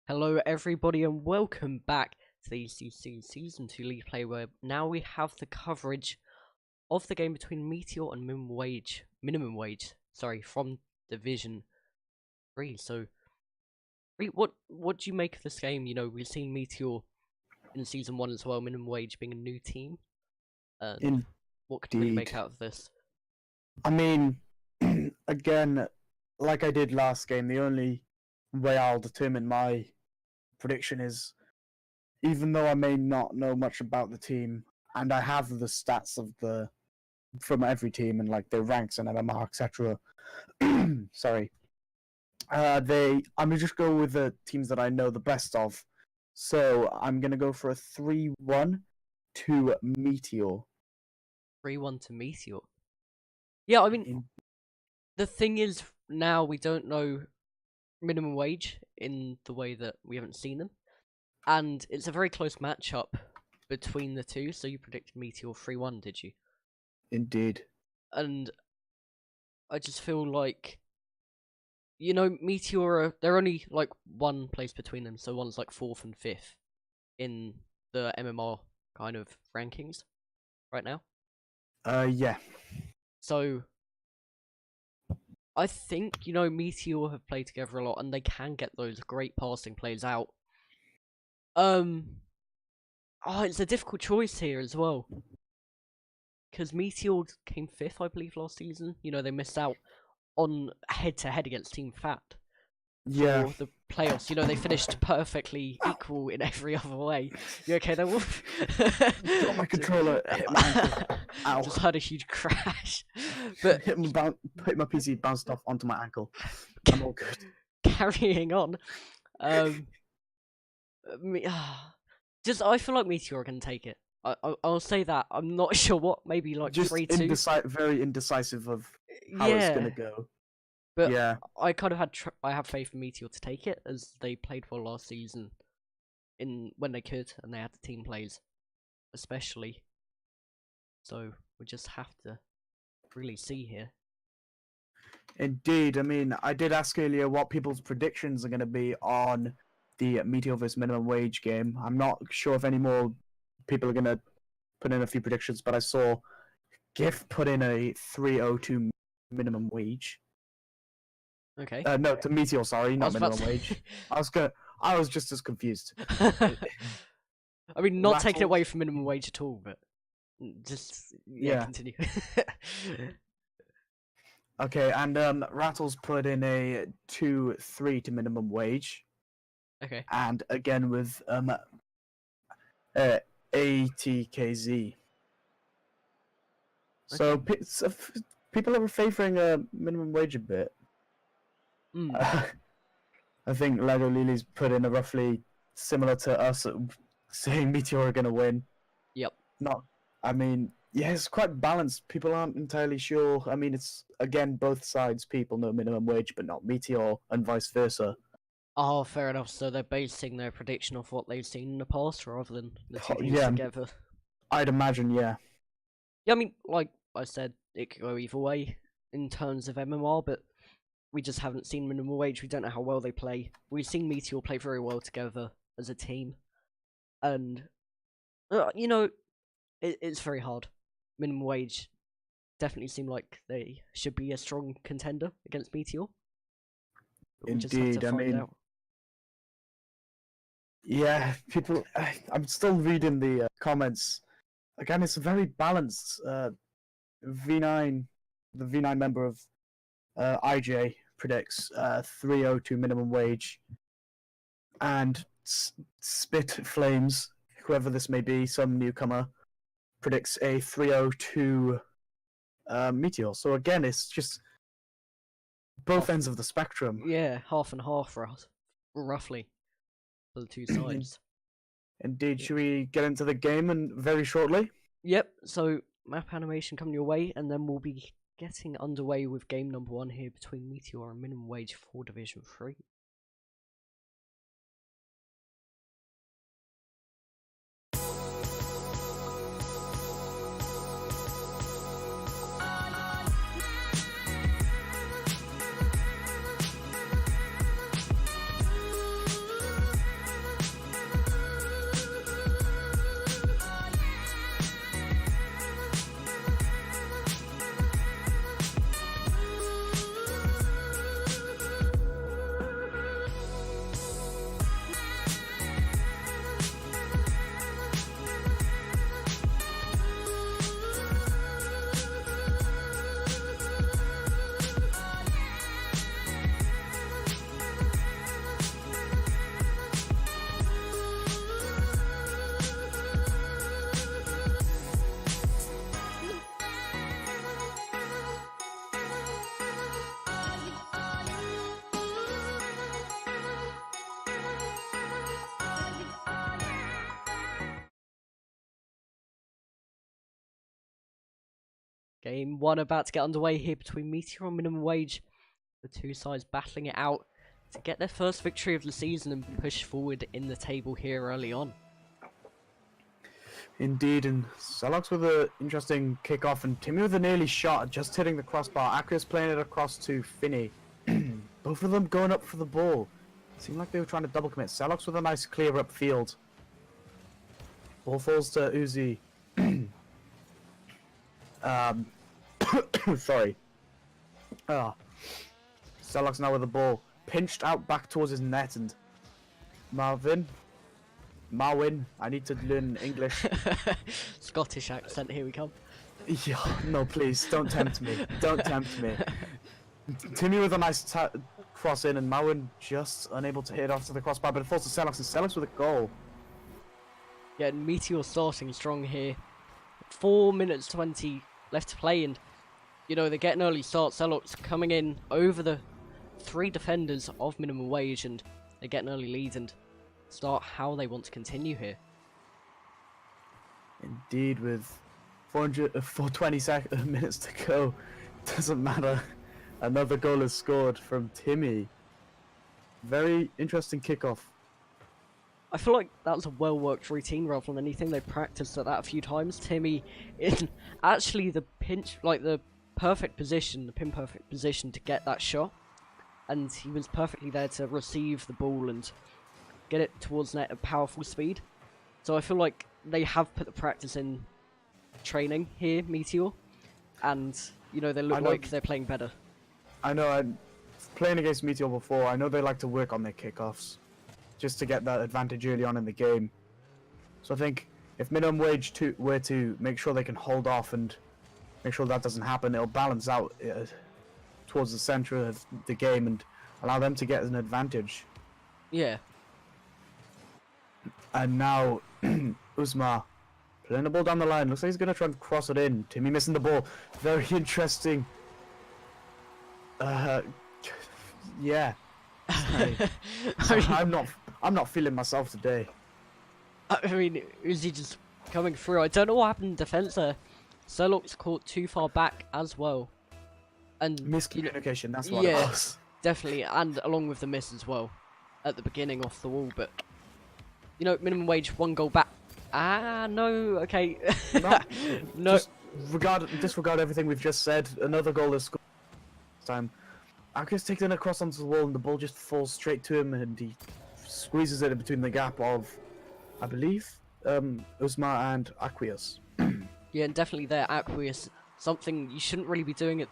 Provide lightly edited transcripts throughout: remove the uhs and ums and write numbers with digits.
Hello everybody and welcome back to the ECC Season 2 League Play, where now we have the coverage of the game between Meteor and minimum wage, from Division 3. So, what do you make of this game? You know, we've seen Meteor in Season 1 as well, minimum wage being a new team. What can we make out of this? I mean, again, like I did last game, the only way I'll determine my prediction is, even though I may not know much about the team, and I have the stats of from every team and like their ranks and MMR, etc. Sorry. I'm gonna just go with the teams that I know the best of. So I'm gonna go for a 3-1 to Meteor. 3-1 to Meteor. Yeah, I mean, the thing is, now we don't know minimum wage in the way that we haven't seen them, and it's a very close matchup between the two. So you predicted Meteor 3-1, did you? Indeed. And I just feel like, you know, Meteor, they're only like one place between them, so one's like 4th and 5th in the MMR kind of rankings right now. Yeah. So I think, you know, Meteor have played together a lot, and they can get those great passing plays out. It's a difficult choice here as well, because Meteor came 5th, I believe, last season. You know, they missed out on head-to-head against Team Fat for the playoffs. You know, they finished perfectly equal in every other way. You okay there, Wolf? Got my controller hit my ankle. Ow. Just had a huge crash. But hit my PC, bounced off onto my ankle. I'm all good. Carrying on. I feel like Meteor can take it. I'll say that. I'm not sure what. Maybe like just 3-2. Very indecisive of how it's gonna go. But yeah, I kind of I have faith in Meteor to take it, as they played well last season, when they could, and they had the team plays, especially. So we just have to really see here. Indeed. I mean, I did ask earlier what people's predictions are going to be on the Meteor vs minimum wage game. I'm not sure if any more people are going to put in a few predictions, but I saw GIF put in a 302 minimum wage. Okay. No, to Meteor, sorry, not minimum wage. I was just as confused. I mean, not taking away from minimum wage at all, but just continue. Okay, and Rattles put in a 2-3 to minimum wage. Okay. And again with ATKZ. So people are favoring minimum wage a bit. I think Lego Lily's put in a roughly similar to us, saying Meteor are going to win. Yep. I mean, yeah, it's quite balanced. People aren't entirely sure. I mean, it's, again, both sides. People know minimum wage, but not Meteor, and vice versa. Oh, fair enough. So they're basing their prediction off what they've seen in the past, rather than the two teams together. I'd imagine, yeah. Yeah, I mean, like I said, it could go either way in terms of MMR, but we just haven't seen minimum wage. We don't know how well they play. We've seen Meteor play very well together as a team, and you know, it's very hard. Minimum wage definitely seem like they should be a strong contender against Meteor. Indeed, I mean, yeah, people. I'm still reading the comments. Again, it's a very balanced. V9, the V9 member of IJ predicts 302 minimum wage, and Spit Flames, whoever this may be, some newcomer, predicts a 3-0 Meteor. So again, it's just both ends of the spectrum. Yeah, half and half for us, roughly, for the two sides. Indeed, should we get into the game and very shortly? Yep, so map animation coming your way, and then we'll be getting underway with game number 1 here between Meteor and Minimum Wage for Division 3. Game 1 about to get underway here between Meteor and Minimum Wage. The two sides battling it out to get their first victory of the season and push forward in the table here early on. Indeed, and Celox with an interesting kickoff, and Timmy with an early shot, just hitting the crossbar. Aqua's playing it across to Finney. Both of them going up for the ball. Seemed like they were trying to double commit. Celox with a nice clear upfield. Ball falls to Uzi. Sorry. Celox now with the ball. Pinched out back towards his net, and Marwin, I need to learn English. Scottish accent, here we come. Yeah, no, please, don't tempt me. Don't tempt me. Timmy with a nice cross in, and Marwin just unable to hit off to the crossbar, but it falls to Celox, and Celox with a goal. Yeah, Meteor starting strong here. 4 minutes 20 left to play, and you know, they get an early start. Celox coming in over the 3 defenders of Minimum Wage, and they get an early lead and start how they want to continue here. Indeed, with 420 minutes to go, doesn't matter. Another goal is scored from Timmy. Very interesting kickoff. I feel like that was a well-worked routine rather than anything. They practiced at that a few times. Timmy in actually the pinch, like the perfect position, the pin-perfect position to get that shot. And he was perfectly there to receive the ball and get it towards net at powerful speed. So I feel like they have put the practice in training here, Meteor. And, you know, they look like they're playing better. I know, I'm playing against Meteor before. I know they like to work on their kickoffs, just to get that advantage early on in the game. So I think if Minimum Wage were to make sure they can hold off and make sure that doesn't happen, it'll balance out towards the center of the game and allow them to get an advantage. Yeah. And now, Uzma playing the ball down the line. Looks like he's going to try and cross it in. Timmy missing the ball. Very interesting. Yeah. I'm not feeling myself today. I mean, Uzi just coming through. I don't know what happened in defense there. Celox caught too far back as well. And miscommunication, that's what it was. Definitely, and along with the miss as well at the beginning off the wall. But you know, Minimum Wage 1 goal back. Ah, no, okay. No. Disregard everything we've just said. Another goal is scored this time. Akis takes it across onto the wall, and the ball just falls straight to him, and he squeezes it in between the gap of, I believe, Uzma and Aqueous. Yeah, and definitely there, Aqueous. Something you shouldn't really be doing at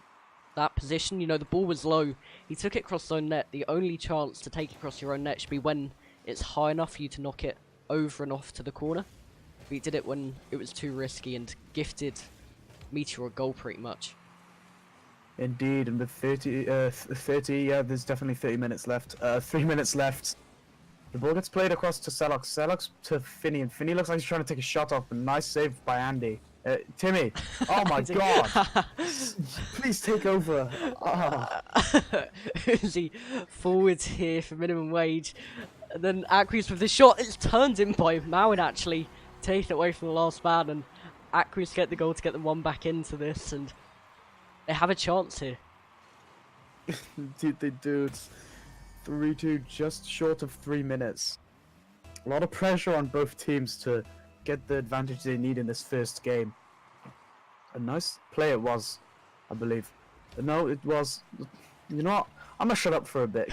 that position. You know, the ball was low. He took it across his own net. The only chance to take it across your own net should be when it's high enough for you to knock it over and off to the corner. But he did it when it was too risky and gifted Meteor a goal pretty much. Indeed, and with 30, yeah, there's definitely 30 minutes left. 3 minutes left. The ball gets played across to Celox. Celox to Finney, and Finney looks like he's trying to take a shot off. A nice save by Andy. Timmy. Oh my god. Please take over. Ah. Uzi forwards here for minimum wage. And then Aquis with the shot. It's turned in by Mowen actually. Taken away from the last man. And Aquis get the goal to get them one back into this. And they have a chance here. Dude, they do. It's 3-2, just short of 3 minutes. A lot of pressure on both teams to get the advantage they need in this first game. A nice play it was, I believe. No, it was. You know what? I'm gonna shut up for a bit.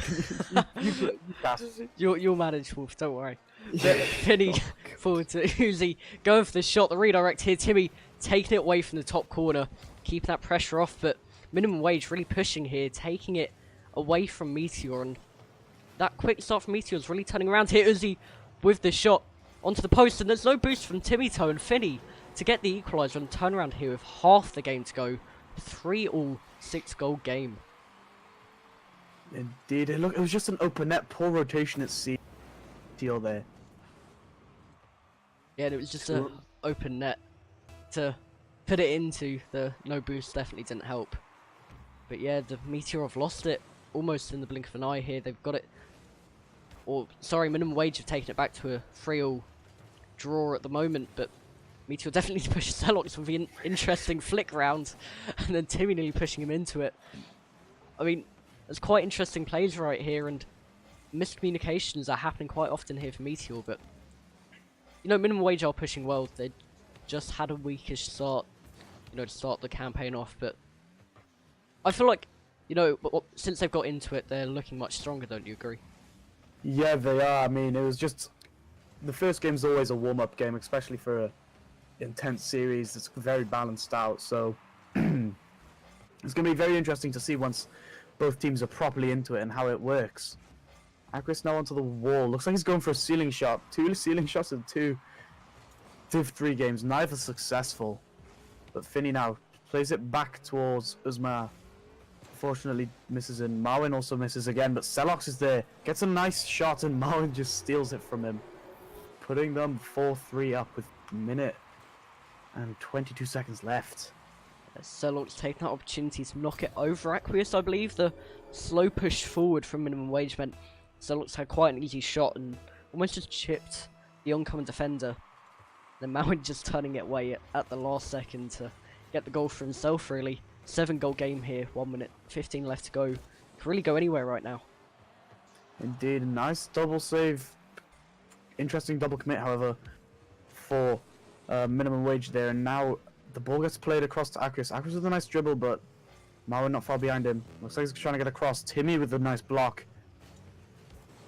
you pass. You'll manage, Wolf. Don't worry. Finney forward to Uzi, going for the shot. The redirect here. Timmy taking it away from the top corner, keeping that pressure off. But minimum wage really pushing here, taking it away from Meteor, and that quick start from Meteor is really turning around here. Uzi with the shot onto the post, and there's no boost from Timmy Toe and Finney to get the equaliser and turn around here with half the game to go. 3-all, 6-goal game. Indeed, look, it was just an open net, poor rotation at sea deal there. Yeah, and it was just an open net to put it into. The no boost definitely didn't help. But yeah, the Meteor have lost it almost in the blink of an eye here. They've got it, or sorry, minimum wage have taken it back to a 3-all draw at the moment, but Meteor definitely to push Celox with an interesting flick round, and then Timmy nearly pushing him into it. I mean, there's quite interesting plays right here, and miscommunications are happening quite often here for Meteor, but you know, minimum wage are pushing well. They just had a weakish start, you know, to start the campaign off, but I feel like, you know, since they've got into it, they're looking much stronger, don't you agree? Yeah, they are. I mean, it was just the first game's always a warm-up game, especially for a intense series. It's very balanced out, so it's going to be very interesting to see once both teams are properly into it and how it works. Aquis now onto the wall. Looks like he's going for a ceiling shot. 2 ceiling shots in 2 of 3 games, neither successful. But Finney now plays it back towards Uzma. Fortunately misses, and Marwin also misses again, but Celox is there, gets a nice shot, and Marwin just steals it from him, putting them 4-3 up with a minute and 22 seconds left. Celox taking that opportunity to knock it over Aquis, I believe. The slow push forward from minimum wage meant Celox had quite an easy shot and almost just chipped the oncoming defender. Then Marwin just turning it away at the last second to get the goal for himself, really. 7-goal game here, 1 minute 15 left to go. Could really go anywhere right now. Indeed, a nice double save. Interesting double commit, however, for minimum wage there. And now the ball gets played across to Aquis. Aquis with a nice dribble, but Marwin not far behind him. Looks like he's trying to get across. Timmy with a nice block.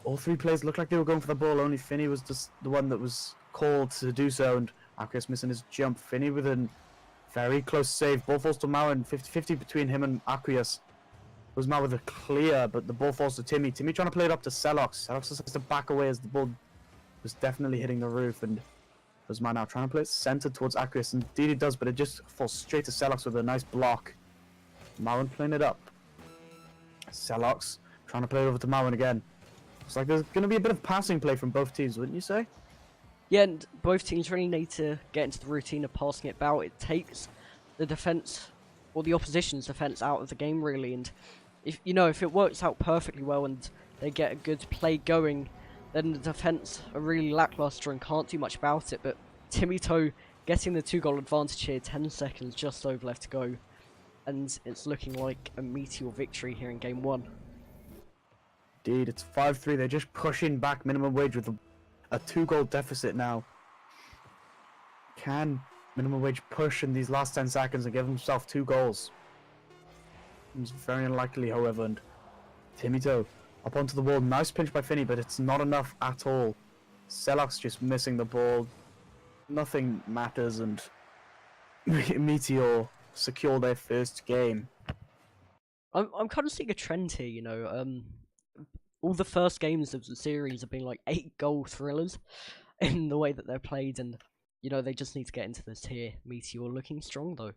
All 3 players looked like they were going for the ball. Only Finney was just the one that was called to do so, and Aquis missing his jump. Finney with a very close save. Ball falls to Marwin. 50-50 between him and Aquis. Was Marwin with a clear, but the ball falls to Timmy. Timmy trying to play it up to Celox. Celox has to back away as the ball was definitely hitting the roof, and Uzma now trying to play it centered towards Aquis. Indeed it does, but it just falls straight to Celox with a nice block. Marwin playing it up. Celox trying to play it over to Marwin again. Looks like there's going to be a bit of passing play from both teams, wouldn't you say? Yeah, and both teams really need to get into the routine of passing it about. It takes the defence, or the opposition's defence, out of the game, really. And if if it works out perfectly well and they get a good play going, then the defence are really lacklustre and can't do much about it. But Timmy Toe getting the 2-goal advantage here, 10 seconds just over left to go, and it's looking like a Meteor victory here in game 1. Indeed, it's 5-3. They're just pushing back minimum wage with a 2-goal deficit now. Can minimum wage push in these last 10 seconds and give himself 2 goals? It's very unlikely, however, and Timmy Toe up onto the wall. Nice pinch by Finney, but it's not enough at all. Celox just missing the ball. Nothing matters, and Meteor secure their first game. I'm kind of seeing a trend here, all the first games of the series have been like 8-goal thrillers in the way that they're played, and they just need to get into this here. Meteor looking strong though.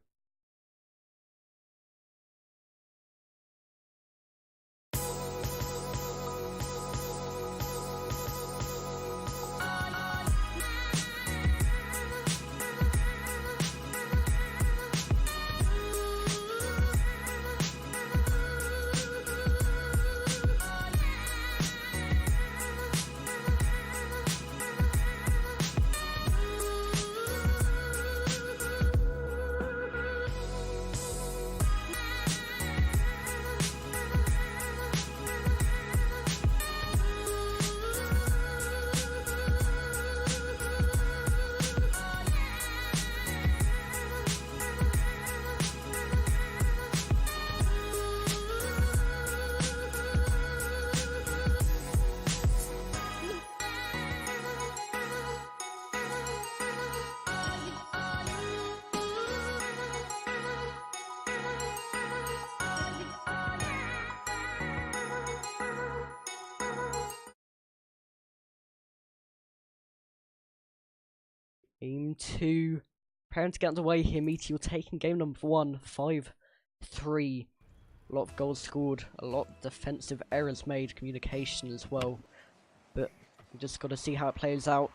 Game 2. Preparing to get underway here. Meteor taking game number 1, 5-3. A lot of goals scored, a lot of defensive errors made, communication as well. But we just got to see how it plays out.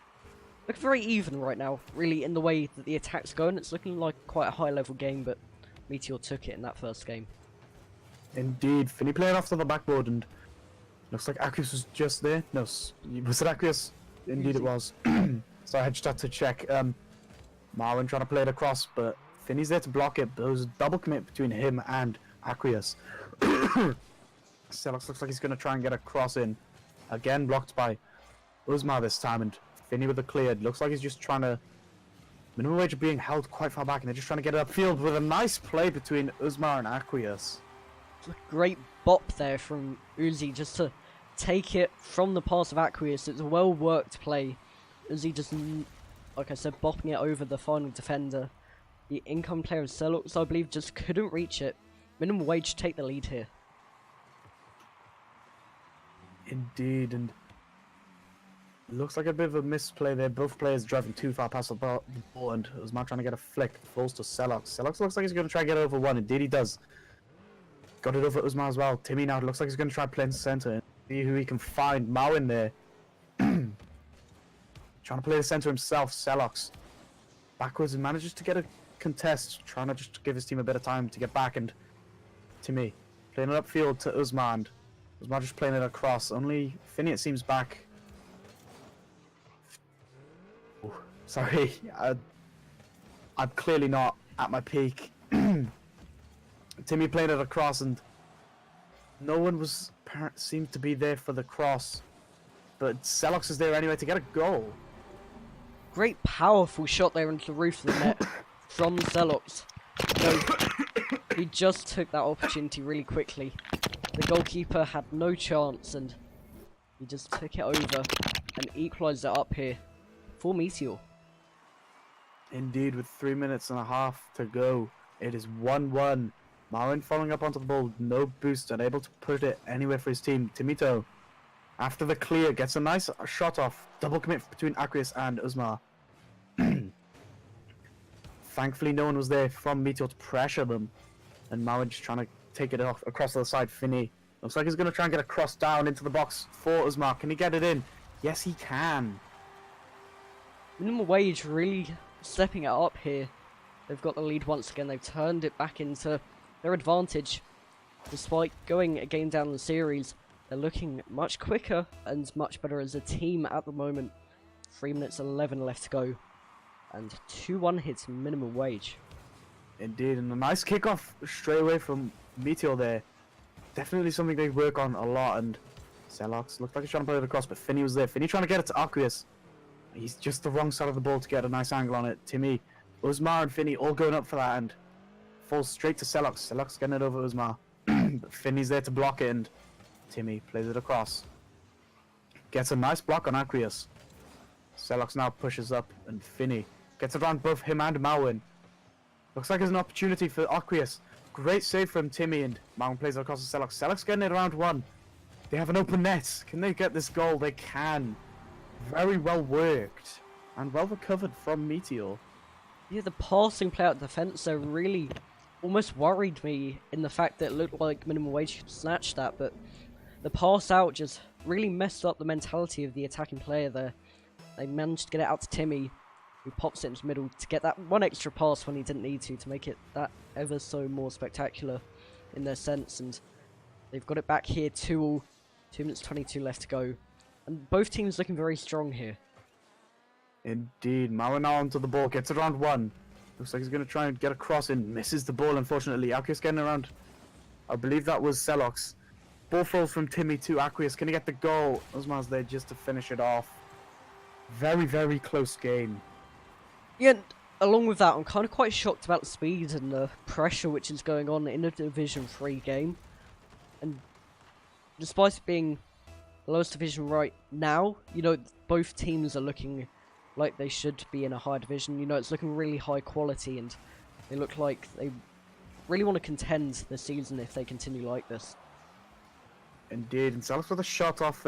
Looking very even right now, really, in the way that the attack's going. It's looking like quite a high level game, but Meteor took it in that first game. Indeed, Finny playing off to the backboard, and looks like Aquis was just there. No, was it Aquis? Indeed it was. So I just had to check. Marwin trying to play it across, but Finny's there to block it. But there was a double commit between him and Aquis. Selox looks like he's going to try and get a cross in. Again, blocked by Uzma this time, and Finny with a cleared. Looks like he's just trying to... Minimum wage are being held quite far back, and they're just trying to get it upfield with a nice play between Uzma and Aquis. Great bop there from Uzi just to take it from the pass of Aquis. It's a well worked play. Uzi just, like I said, bopping it over the final defender. The income player of Celox, I believe, just couldn't reach it. Minimum wage take the lead here. Indeed, and looks like a bit of a misplay there. Both players driving too far past the ball, and Uzma trying to get a flick. Falls to Celox. Celox looks like he's going to try and get over one. Indeed, he does. Got it over Uzma as well. Timmy now looks like he's going to try playing center and see who he can find. Marwin there. Trying to play the center himself. Celox backwards and manages to get a contest. Trying to just give his team a bit of time to get back. And Timmy playing it upfield to Uzma. And Uzma just playing it across. Only Finny, it seems, back. Oh, sorry. I'm clearly not at my peak. Timmy played it across, and no one seemed to be there for the cross. But Celox is there anyway to get a goal. Great powerful shot there into the roof of the net from Celox. No, he just took that opportunity really quickly. The goalkeeper had no chance, and he just took it over and equalised it up here for Meteor. Indeed, with 3 minutes and a half to go, it is 1-1. Marwin following up onto the ball, no boost, unable to put it anywhere for his team. Timito, after the clear, gets a nice shot off. Double commit between Aquis and Uzma. Thankfully, no one was there from Meteor to pressure them. And Marwin just trying to take it off across the side. Finny looks like he's going to try and get a cross down into the box for Uzma. Can he get it in? Yes, he can. Minimum wage really stepping it up here. They've got the lead once again. They've turned it back into their advantage. Despite going a game down in the series, they're looking much quicker and much better as a team at the moment. 3 minutes 11 left to go. And 2-1 hits minimum wage. Indeed, and a nice kickoff straight away from Meteor there. Definitely something they work on a lot, and Celox looked like he's trying to play it across, but Finny was there. Finny trying to get it to Aquis. He's just the wrong side of the ball to get a nice angle on it. Timmy, Uzma and Finny all going up for that, and falls straight to Celox. Celox getting it over Uzma. But Finny's there to block it, and Timmy plays it across. Gets a nice block on Aquis. Celox now pushes up, and Finny gets around both him and Marwin. Looks like there's an opportunity for Aquis. Great save from Timmy, and Marwin plays it across to Celox. Celox getting it around one. They have an open net. Can they get this goal? They can. Very well worked. And well recovered from Meteor. Yeah, the passing play out defence there really almost worried me in the fact that it looked like minimum wage could snatch that, but the pass out just really messed up the mentality of the attacking player there. They managed to get it out to Timmy, who pops it into the middle to get that one extra pass when he didn't need to make it that ever so more spectacular in their sense, and they've got it back here 2-2, 2 minutes 22 left to go, and both teams looking very strong here. Indeed, Marwin now onto the ball, gets around one. Looks like he's going to try and get a cross in, misses the ball unfortunately. Aquis getting around, I believe that was Celox. Ball falls from Timmy to Aquis. Can he get the goal? Uzma's there just to finish it off. Very, very close game. Yeah, and along with that, I'm kind of quite shocked about the speed and the pressure which is going on in a Division 3 game. And despite it being the lowest division right now, you know, both teams are looking like they should be in a high division. You know, it's looking really high quality, and they look like they really want to contend this season if they continue like this. Indeed, and Celox with a shot off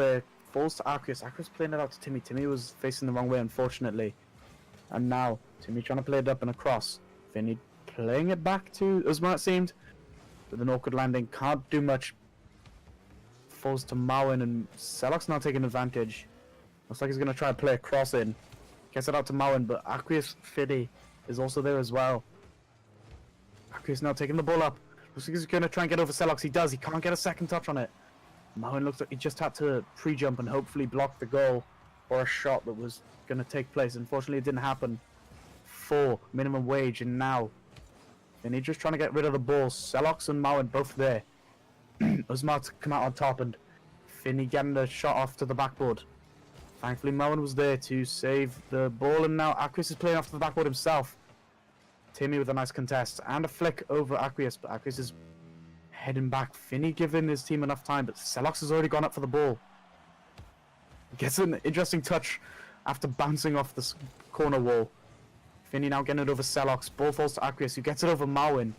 falls to Aquis. Aquis playing it out to Timmy. Timmy was facing the wrong way, unfortunately. And now, Timmy trying to play it up and across. Vinny playing it back to Uzma, it seemed. With an awkward landing, can't do much. Falls to Mowen, and Selok's now taking advantage. Looks like he's going to try to play a cross in. Gets it out to Mowen, but Aqueous Fiddy is also there as well. Aqueous now taking the ball up. Looks like he's going to try and get over Selox. He does. He can't get a second touch on it. Mowen looks like he just had to pre-jump and hopefully block the goal or a shot that was going to take place. Unfortunately, it didn't happen for minimum wage, and now Vinny just trying to get rid of the ball. Selox and Mowen both there. Uzma to come out on top, and Finny getting the shot off to the backboard. Thankfully, Mowen was there to save the ball, and now Aqueous is playing off to the backboard himself. Timmy with a nice contest and a flick over Aqueous, but Aqueous is heading back. Finny giving his team enough time, but Selox has already gone up for the ball. Gets an interesting touch after bouncing off the corner wall. Finny now getting it over Selox. Ball falls to Aqueous, who gets it over Mowen.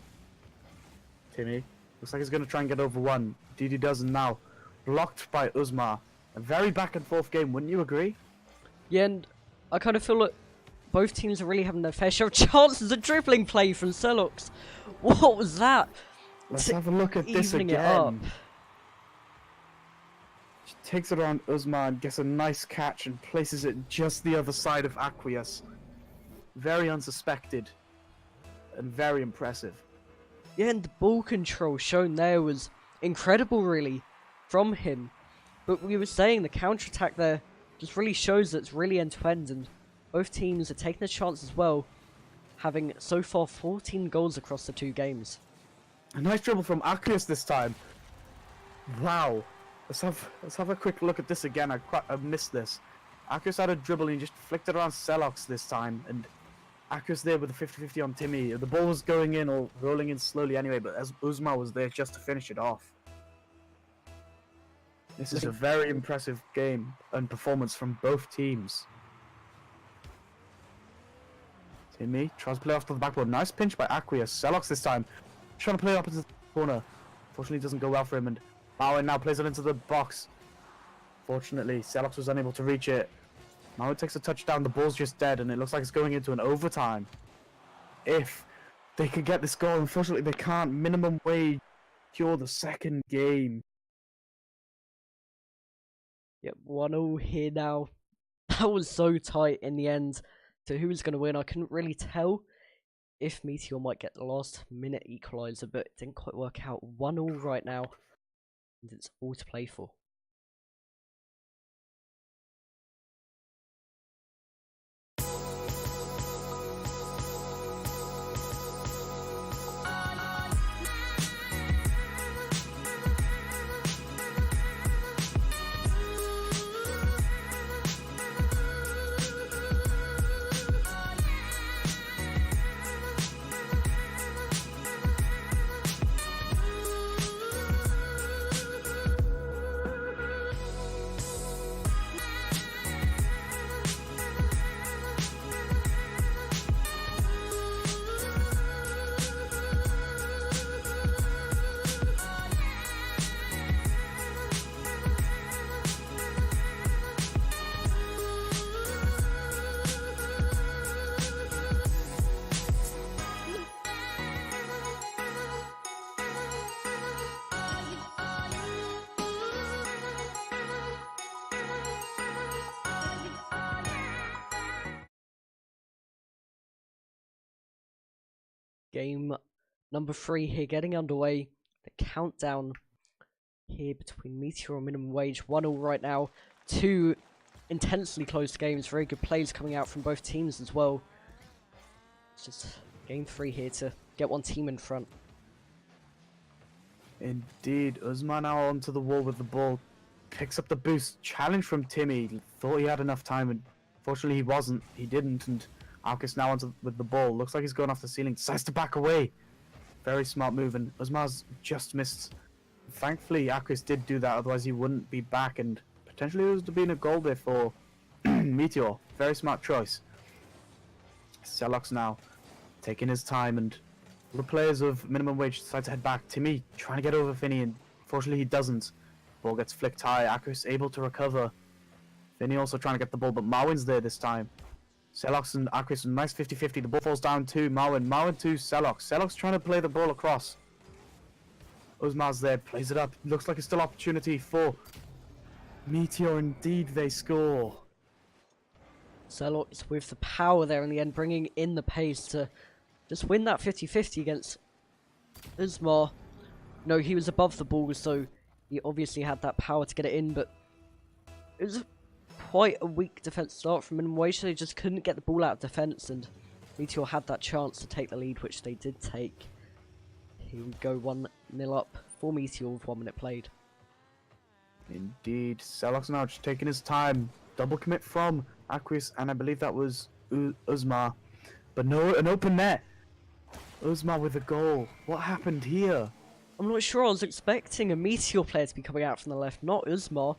Timmy looks like he's going to try and get over one. Didi doesn't now. Blocked by Uzma. A very back and forth game, wouldn't you agree? Yeah, and I kind of feel like both teams are really having their fair share of chances. A dribbling play from Selox. What was that? Let's have a look at this Evening it up. again. She takes it around Uzma and gets a nice catch and places it just the other side of Aqueous. Very unsuspected and very impressive. Yeah, and the ball control shown there was incredible, really, from him. But we were saying the counter-attack there just really shows that it's really end-to-end, and both teams are taking a chance as well, having so far 14 goals across the two games. A nice dribble from Aqueous this time. Wow. Let's have a quick look at this again. I missed this. Aqueous had a dribble and he just flicked it around Selox this time, and Aqueous there with a 50-50 on Timmy. The ball was going in or rolling in slowly anyway, but as Uzma was there just to finish it off. This is a very impressive game and performance from both teams. Timmy tries to play off to the backboard. Nice pinch by Aqueous. Selox this time trying to play up into the corner. Fortunately, it doesn't go well for him, and Mowen now plays it into the box. Fortunately, Selox was unable to reach it. Mowen takes a touchdown. The ball's just dead, and it looks like it's going into an overtime. If they could get this goal, unfortunately, they can't. Minimum wage cure the second game. Yep, 1-0 here now. That was so tight in the end to who was going to win. I couldn't really tell if Meteor might get the last minute equaliser, but it didn't quite work out. 1-0 right now, and it's all to play for. Game number 3 here getting underway. The countdown here between Meteor and Minimum Wage. 1-0 right now. Two intensely close games. Very good plays coming out from both teams as well. It's just game 3 here to get one team in front. Indeed. Uzma now onto the wall with the ball. Picks up the boost. Challenge from Timmy. Thought he had enough time, and fortunately he wasn't. He didn't, and Alkis now with the ball. Looks like he's going off the ceiling. Decides to back away. Very smart move, and Uzma's just missed. Thankfully, Alkis did do that, otherwise he wouldn't be back, and potentially there was to be a goal there for Meteor. Very smart choice. Selox now taking his time, and all the players of Minimum Wage decide to head back. Timmy trying to get over Finny, and fortunately he doesn't. Ball gets flicked high. Alkis able to recover. Finny also trying to get the ball, but Marwin's there this time. Celox and Aquis, nice 50-50. The ball falls down to Marwin. Marwin to Celox. Celox trying to play the ball across. Uzmar's there, plays it up. Looks like it's still opportunity for Meteor. Indeed, they score. Celox with the power there in the end, bringing in the pace to just win that 50-50 against Uzmar. No, he was above the ball, so he obviously had that power to get it in, but it was quite a weak defense start from Minimum Wage, so they just couldn't get the ball out of defense, and Meteor had that chance to take the lead, which they did take. Here we go, 1-0 up for Meteor with 1 minute played. Indeed, Celox now just taking his time. Double commit from Aquis, and I believe that was Uzmar. But no, an open net. Uzmar with a goal. What happened here? I'm not sure. I was expecting a Meteor player to be coming out from the left, not Uzmar.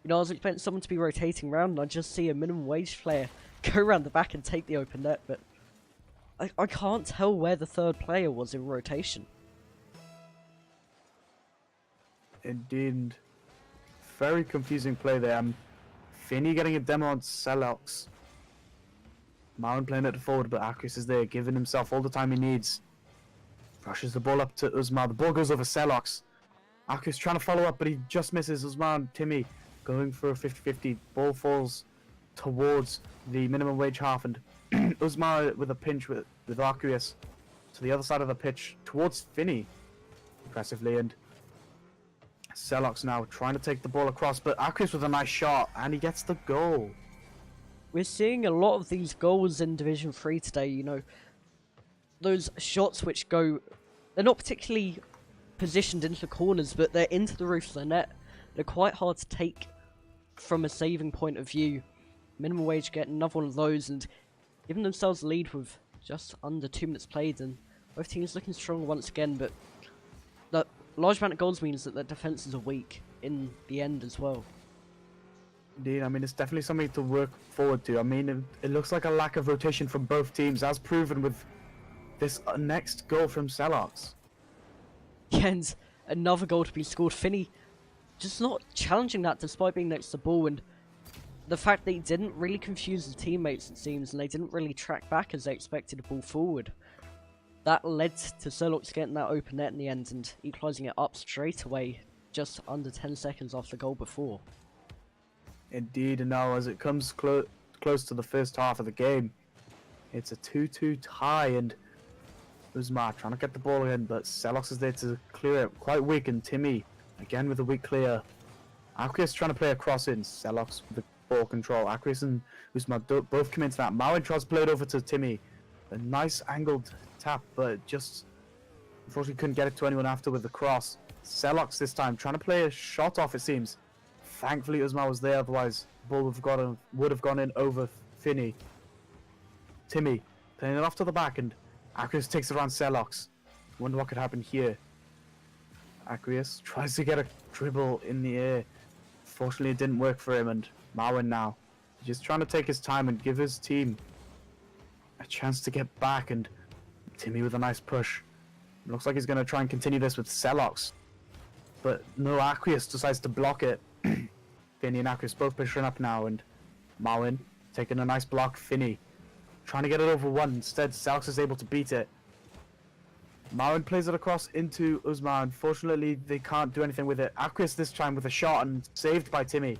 You know, I was expecting someone to be rotating around, and I just see a Minimum Wage player go around the back and take the open net, but I can't tell where the third player was in rotation. Indeed. Very confusing play there. Finny getting a demo on Celox. Marwin playing it forward, but Aquis is there, giving himself all the time he needs. Rushes the ball up to Uzmar. The ball goes over Celox. Aquis trying to follow up, but he just misses. Uzmar and Timmy going for a 50-50. Ball falls towards the Minimum Wage half, and Uzmar with a pinch with Aquis to the other side of the pitch towards Finny. Impressively, and Celox now trying to take the ball across, but Aquis with a nice shot, and he gets the goal. We're seeing a lot of these goals in Division 3 today, you know. Those shots which go... They're not particularly positioned into the corners, but they're into the roof of the net. They're quite hard to take from a saving point of view. Minimum Wage get another one of those, and giving themselves a lead with just under 2 minutes played, and both teams looking strong once again, but the large amount of goals means that their defences are weak in the end as well. Indeed, I mean, it's definitely something to work forward to. I mean, it looks like a lack of rotation from both teams, as proven with this next goal from Celox. Yeah, and another goal to be scored. Finny just not challenging that despite being next to the ball, and the fact that he didn't really confuse his teammates, it seems, and they didn't really track back as they expected the ball forward. That led to Celox getting that open net in the end and equalising it up straight away, just under 10 seconds after the goal before. Indeed, and now as it comes close to the first half of the game, it's a 2-2 tie, and Uzmar trying to get the ball in, but Celox is there to clear it. Quite weak, and Timmy again with a weak clear. Aquis trying to play a cross in. Celox with the ball control. Aquis and Uzmar both come into that. Marwin tries to play it over to Timmy. A nice angled tap, but just unfortunately couldn't get it to anyone after with the cross. Celox this time trying to play a shot off, it seems. Thankfully Uzmar was there, otherwise the ball would have gone in over Finny. Timmy playing it off to the back, and Aquis takes it around Celox. Wonder what could happen here. Aquis tries to get a dribble in the air. Fortunately it didn't work for him, and Marwin now just trying to take his time and give his team a chance to get back, and Timmy with a nice push. Looks like he's going to try and continue this with Celox, but no, Aquis decides to block it. Finny and Aquis both pushing up now, and Marwin taking a nice block. Finny trying to get it over one. Instead, Celox is able to beat it. Marwin plays it across into Uzmar. Unfortunately, they can't do anything with it. Aquis this time with a shot, and saved by Timmy.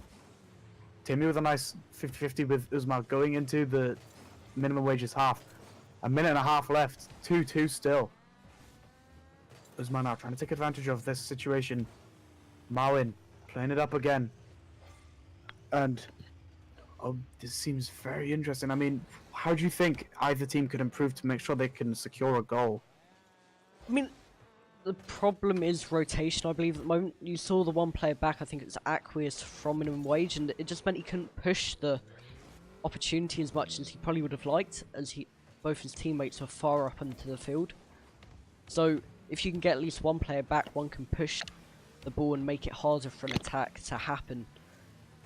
Timmy with a nice 50-50 with Uzmar going into the Minimum Wages half. A minute and a half left. 2-2 still. Uzmar now trying to take advantage of this situation. Marwin playing it up again. And this seems very interesting. I mean, how do you think either team could improve to make sure they can secure a goal? I mean, the problem is rotation, I believe, at the moment. You saw the one player back, I think it's Aquis from Minimum Wage, and it just meant he couldn't push the opportunity as much as he probably would have liked, as both his teammates were far up into the field. So, if you can get at least one player back, one can push the ball and make it harder for an attack to happen.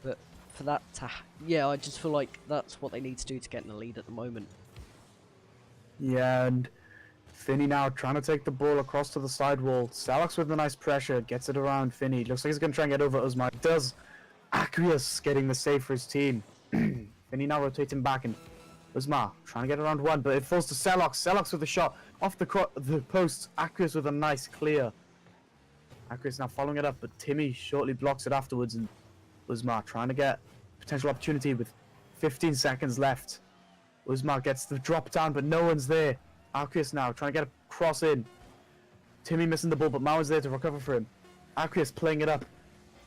But for that to... yeah, I just feel like that's what they need to do to get in the lead at the moment. Yeah, and Finny now trying to take the ball across to the side wall. Celox with a nice pressure, gets it around Finny. Looks like he's going to try and get over Uzmar. Does. Aquis getting the save for his team. Finny now rotating back, and Uzma trying to get around one, but it falls to Celox. Celox with a shot off the post. Aqueous with a nice clear. Aqueous now following it up, but Timmy shortly blocks it afterwards, and Uzma trying to get potential opportunity with 15 seconds left. Uzma gets the drop down, but no one's there. Aqueous now trying to get a cross in. Timmy missing the ball, but Mau's there to recover for him. Aqueous playing it up.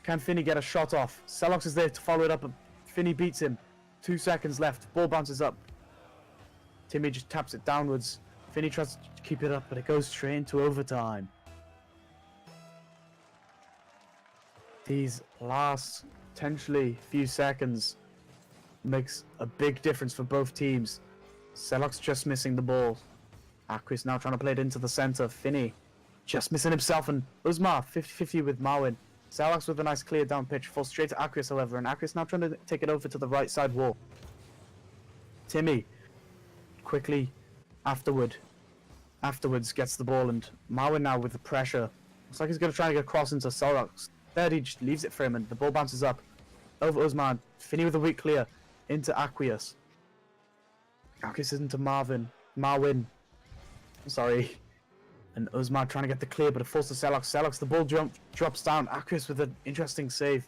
Can Finney get a shot off? Celox is there to follow it up, but Finney beats him. 2 seconds left. Ball bounces up. Timmy just taps it downwards. Finney tries to keep it up, but it goes straight into overtime. These last, potentially, few seconds makes a big difference for both teams. Celox just missing the ball. Aqueous now trying to play it into the center. Finney just missing himself, and Uzma 50-50 with Marwin. Celox with a nice clear down pitch. Falls straight to Aqueous, however, and Aqueous now trying to take it over to the right side wall. Timmy quickly afterwards gets the ball, and Marwin now with the pressure. Looks like he's going to try to get a cross into Celox. There he just leaves it for him, and the ball bounces up over Uzman. Finney with a weak clear into Aqueous. Aqueous into Marwin. Sorry. And Uzman trying to get the clear, but it falls to Celox. Celox, the ball drops down. Aqueous with an interesting save.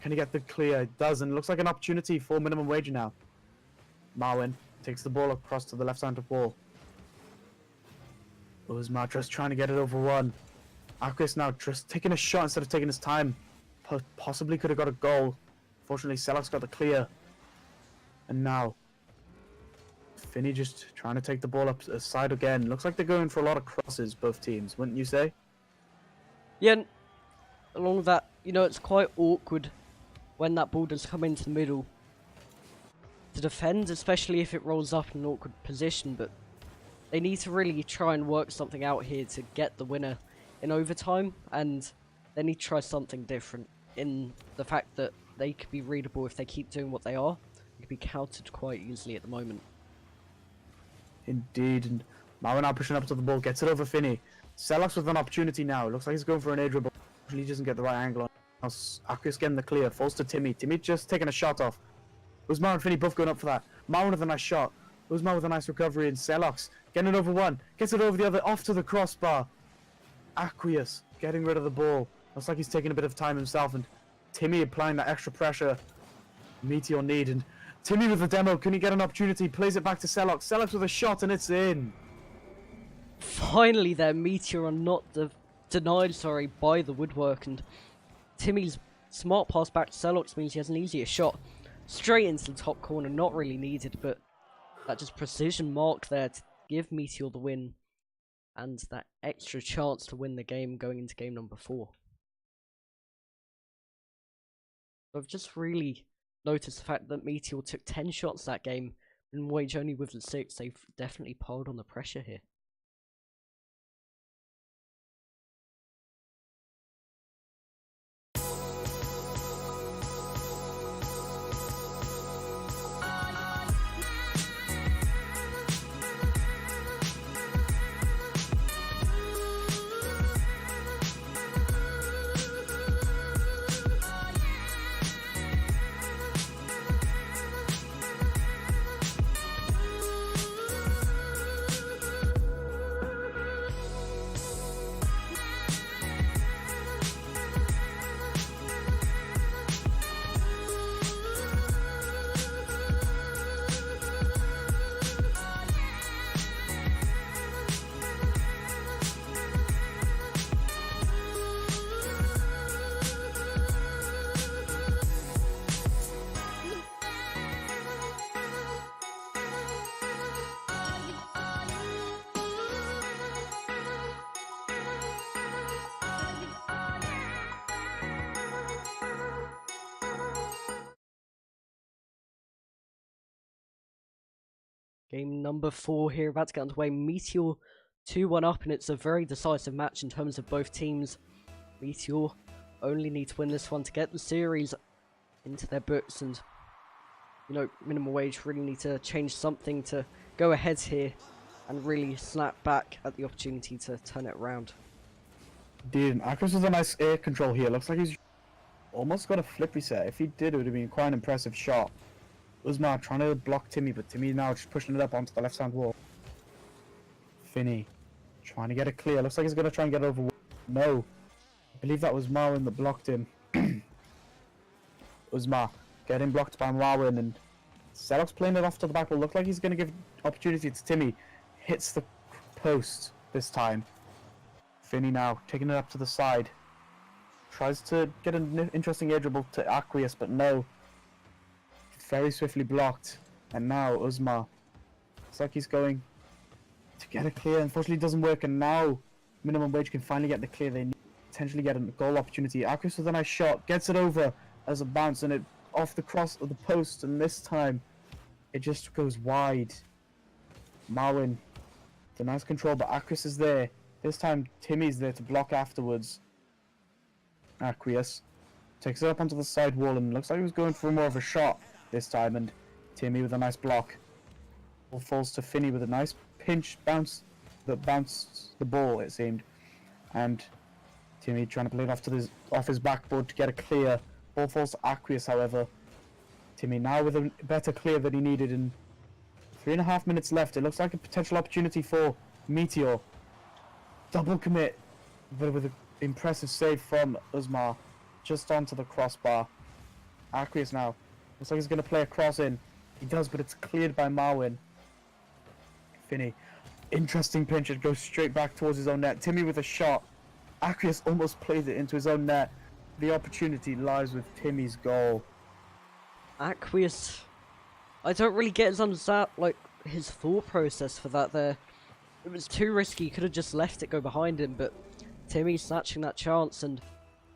Can he get the clear? It does, and it looks like an opportunity for minimum wage now. Marwin takes the ball across to the left-handed wall. Uzman just trying to get it over one. Aqueous now just taking a shot instead of taking his time. Possibly could have got a goal. Fortunately, Celox got the clear. And now Finney just trying to take the ball up aside again. Looks like they're going for a lot of crosses, both teams, wouldn't you say? Yeah, and along with that, it's quite awkward when that ball does come into the middle to defend, especially if it rolls up in an awkward position, but they need to really try and work something out here to get the winner in overtime, and they need to try something different in the fact that they could be readable if they keep doing what they are. They could be countered quite easily at the moment. Indeed, and Marwin now pushing up to the ball, gets it over Finney. Celox with an opportunity now. Looks like he's going for an air dribble. He doesn't get the right angle on. Aqueous getting the clear, falls to Timmy. Timmy just taking a shot off. Uzma and Finney both going up for that. Marwin with a nice shot. Uzma with a nice recovery, and Celox getting it over one. Gets it over the other, off to the crossbar. Aqueous getting rid of the ball. Looks like he's taking a bit of time himself, and Timmy applying that extra pressure Meteor need, and Timmy with the demo, can he get an opportunity? Plays it back to Celox. Celox with a shot, and it's in. Finally there, Meteor are not denied by the woodwork, and Timmy's smart pass back to Celox means he has an easier shot. Straight into the top corner, not really needed, but that just precision mark there to give Meteor the win, and that extra chance to win the game going into game number 4. I've just really noticed the fact that Meteor took 10 shots that game, and Wage only with the 6. They've definitely piled on the pressure here. Game number 4 here, about to get underway. Meteor 2-1 up, and it's a very decisive match in terms of both teams. Meteor only need to win this one to get the series into their books, and minimum wage really need to change something to go ahead here and really snap back at the opportunity to turn it around. Dude, Aqueous with a nice air control here. Looks like he's almost got a flip reset. If he did, it would have been quite an impressive shot. Uzma trying to block Timmy, but Timmy now just pushing it up onto the left-hand wall. Finny trying to get it clear. Looks like he's going to try and get over. No. I believe that was Marwin that blocked him. Uzma getting blocked by Marwin, and Selok's playing it off to the back. Will look like he's going to give opportunity to Timmy. Hits the post this time. Finny now taking it up to the side. Tries to get an interesting air dribble to Aqueous, but no. Very swiftly blocked. And now Uzma. Looks like he's going to get it clear. Unfortunately, it doesn't work. And now Minimum Wage can finally get the clear. They need to potentially get a goal opportunity. Aqueous with a nice shot. Gets it over as a bounce. And it off the cross of the post. And this time, it just goes wide. Marwin. The nice control, but Aqueous is there. This time, Timmy's there to block afterwards. Aqueous takes it up onto the side wall, and looks like he was going for more of a shot this time, and Timmy with a nice block. Ball falls to Finny with a nice pinch bounce that bounced the ball, it seemed. And Timmy trying to play it off his backboard to get a clear. Ball falls to Aqueous, however. Timmy now with a better clear than he needed, and 3.5 minutes left. It looks like a potential opportunity for Meteor. Double commit, but with an impressive save from Uzma, just onto the crossbar. Aqueous now. Looks like he's going to play a cross in. He does, but it's cleared by Marwin. Finny. Interesting pinch. It goes straight back towards his own net. Timmy with a shot. Aqueous almost plays it into his own net. The opportunity lies with Timmy's goal. Aqueous, I don't really get his thought process for that there. It was too risky. He could have just left it go behind him, but Timmy snatching that chance and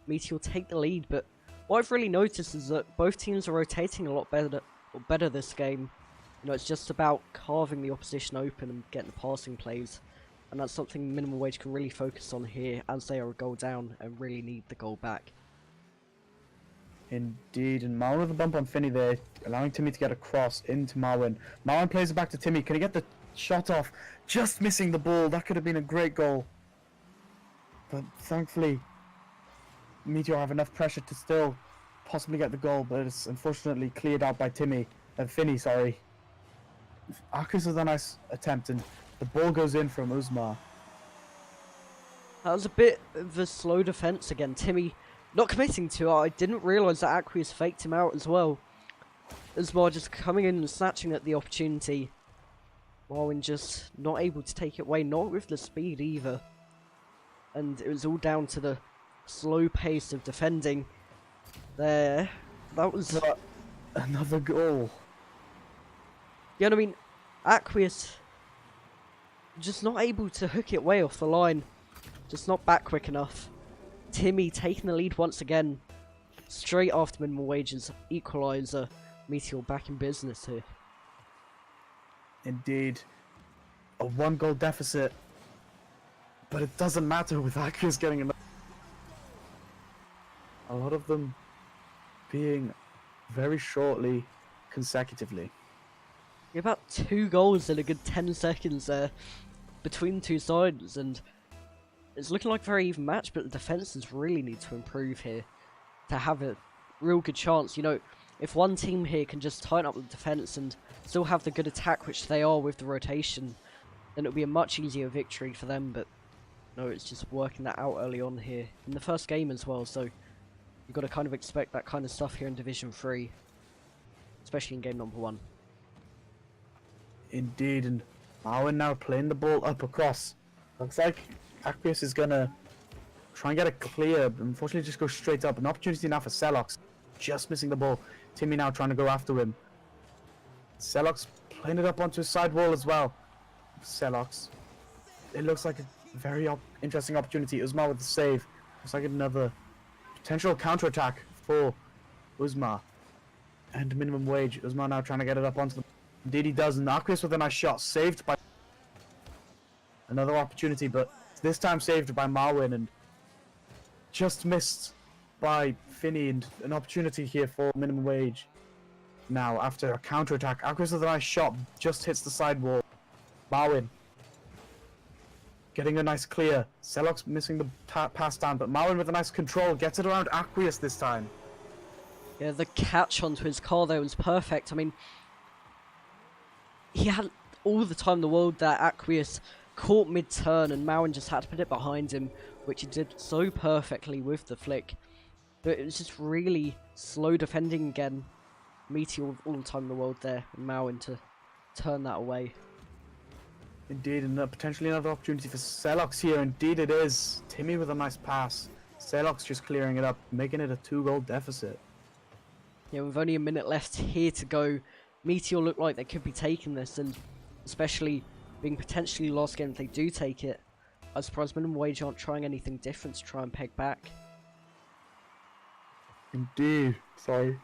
Meteor take the lead. But what I've really noticed is that both teams are rotating a lot better this game. You know, it's just about carving the opposition open and getting the passing plays, and that's something Minimum Wage can really focus on here as they are a goal down and really need the goal back. Indeed, and Marwin with a bump on Finny there, allowing Timmy to get a cross into Marwin. Marwin plays it back to Timmy. Can he get the shot off? Just missing the ball. That could have been a great goal. But thankfully, Meteor have enough pressure to still possibly get the goal, but it's unfortunately cleared out by Finny, sorry. Aqueous with a nice attempt, and the ball goes in from Uzma. That was a bit of a slow defence again. Timmy not committing to it. I didn't realise that Aqueous faked him out as well. Uzma just coming in and snatching at the opportunity. Marwin just not able to take it away, not with the speed either. And it was all down to the slow pace of defending there. That was another goal. Yeah, I mean, Aqueous just not able to hook it way off the line. Just not back quick enough. Timmy taking the lead once again. Straight after Minimum Wage's equaliser. Meteor back in business here. Indeed. A 1-goal deficit. But it doesn't matter with Aqueous getting another. A lot of them being very shortly consecutively. About 2 goals in a good 10 seconds there between two sides, and it's looking like a very even match, but the defences really need to improve here to have a real good chance. You know, if one team here can just tighten up the defence and still have the good attack, which they are with the rotation, then it'll be a much easier victory for them, but no, it's just working that out early on here in the first game as well, so you've got to kind of expect that kind of stuff here in Division 3, especially in game number 1. Indeed, and Marwin now playing the ball up across. Looks like Aqueous is gonna try and get it clear, but unfortunately just go straight up. An opportunity now for Selox, just missing the ball. Timmy now trying to go after him. Selox playing it up onto his side wall as well. Selox. It looks like a very interesting opportunity. Uzma with the save. Looks like another potential counter-attack for Uzma. And Minimum Wage. Uzma now trying to get it up onto the... Indeed he does, and Aqueous with a nice shot, saved by another opportunity, but this time saved by Marwin, and just missed by Finny, and an opportunity here for Minimum Wage. Now, after a counter-attack, Aqueous with a nice shot, just hits the sidewall. Marwin getting a nice clear. Selox missing the pass down, but Marwin with a nice control, gets it around Aqueous this time. Yeah, the catch onto his car there was perfect. I mean, he had all the time in the world that Aqueous caught mid-turn and Mauen just had to put it behind him, which he did so perfectly with the flick. But it was just really slow defending again. Meteor all the time in the world there, and Mauen to turn that away. Indeed, and potentially another opportunity for Celox here. Indeed it is. Timmy with a nice pass. Celox just clearing it up, making it a 2-goal deficit. Yeah, with only a minute left here to go, Meteor look like they could be taking this, and especially being potentially lost game if they do take it. I'm surprised Minimum Wage aren't trying anything different to try and peg back. Indeed. Sorry.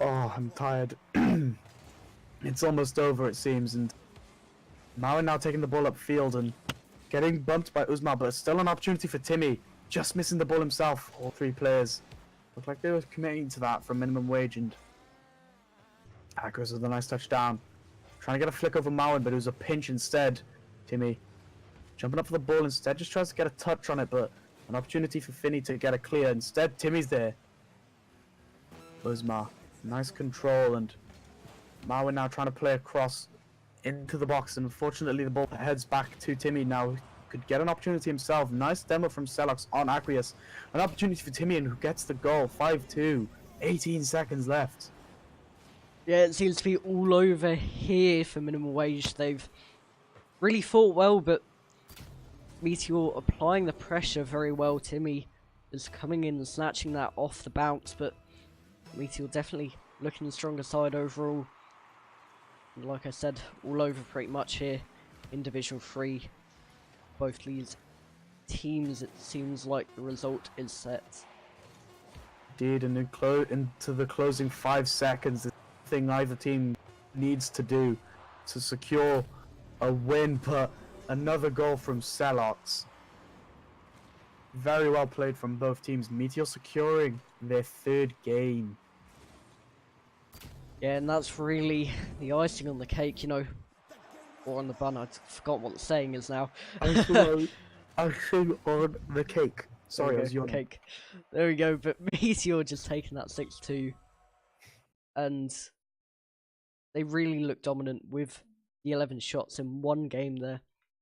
Oh, I'm tired. It's almost over, it seems, and Mauen now taking the ball upfield and getting bumped by Uzma, but still an opportunity for Timmy. Just missing the ball himself, all three players. Looked like they were committing to that from Minimum Wage, and Aqueous with a nice touchdown. Trying to get a flick over Mauen, but it was a pinch instead. Timmy jumping up for the ball instead, just tries to get a touch on it, but an opportunity for Finney to get a clear. Instead, Timmy's there. Uzma, nice control, and Mauen now trying to play across into the box, and unfortunately the ball heads back to Timmy now. Could get an opportunity himself. Nice demo from Celox on Aqueous. An opportunity for Timmy, and who gets the goal. 5-2. 18 seconds left. Yeah, it seems to be all over here for Minimum Wage. They've really fought well, but Meteor applying the pressure very well. Timmy is coming in and snatching that off the bounce, but Meteor definitely looking the stronger side overall. And like I said, all over pretty much here in Division 3. Both these teams, it seems like the result is set. Indeed, and into the closing 5 seconds, the thing either team needs to do to secure a win, but another goal from Celox. Very well played from both teams. Meteor securing their 3rd game. Yeah, and that's really the icing on the cake, you know, or on the bun. I forgot what the saying is now. Icing on the cake. Sorry, I was yawning. Cake. There we go. But Meteor just taking that 6-2, and they really look dominant with the 11 shots in one game there.